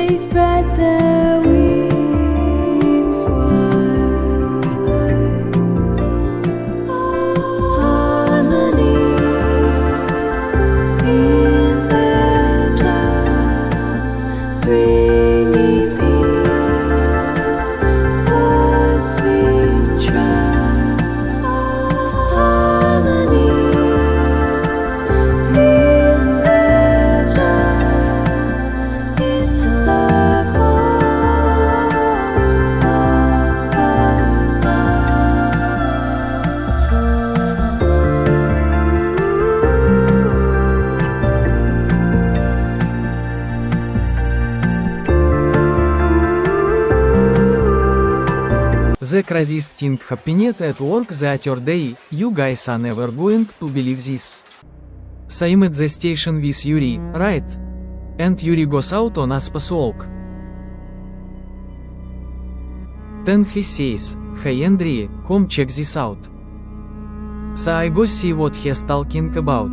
They spread their wings wide. Harmony in their dance. Bring me peace, a sweet trance. Harmony in their dance. In the The craziest thing happened at work the other day. You guys are never going to believe this. So I'm at the station with Yuri, right? And Yuri goes out on a spacewalk. Then he says, "Hey Andrei, come check this out." So I go see what he's talking about.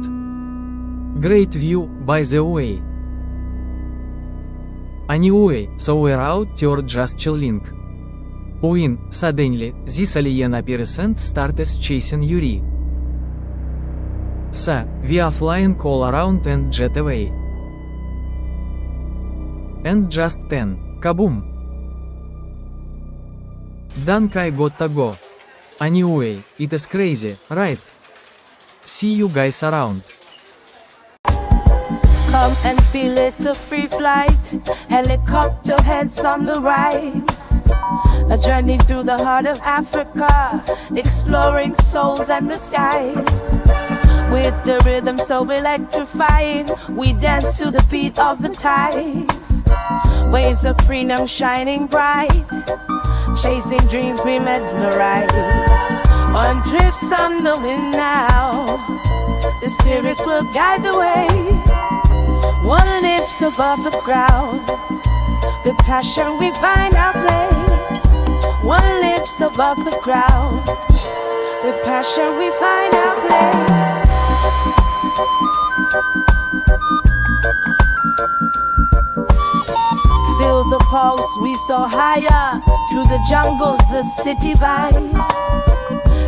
Great view, by the way. Anyway, so we're out there just chilling. When, suddenly, this alien person starts chasing Yuri. So, we are flying all around and jet away. And just then, kaboom! Dunk I gotta go. Anyway, it is crazy, right? See you guys around. Come and feel it, the free flight. Helicopter heads on the rise. A journey through the heart of Africa, exploring souls and the skies. With the rhythm so electrifying, we dance to the beat of the tides. Waves of freedom shining bright, chasing dreams we mesmerize. On drifts on the wind now, the spirits will guide the way. One lips above the crowd, with passion we find our play. One lips above the crowd, with passion we find our play. Feel the pulse, we soar higher, through the jungles the city vibes.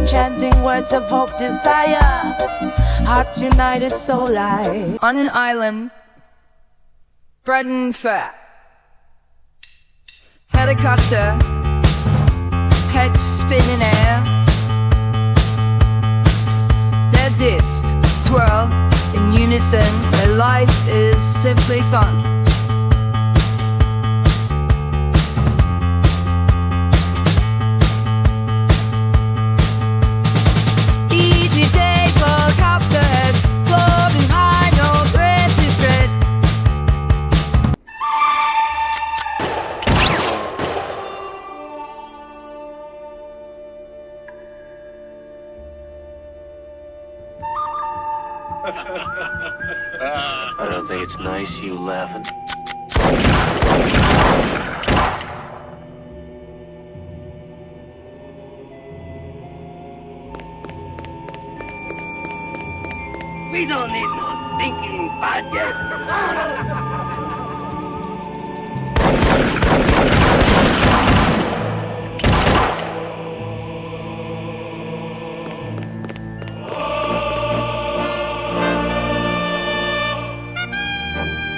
Chanting words of hope, desire, heart united, soul light. On an island, bread and fat, helicopter, heads spinning air. Their discs twirl in unison. Their life is simply fun. Easy days for copter heads, floating high, no thread to thread. I don't think it's nice you laughing. We don't need no stinking budget.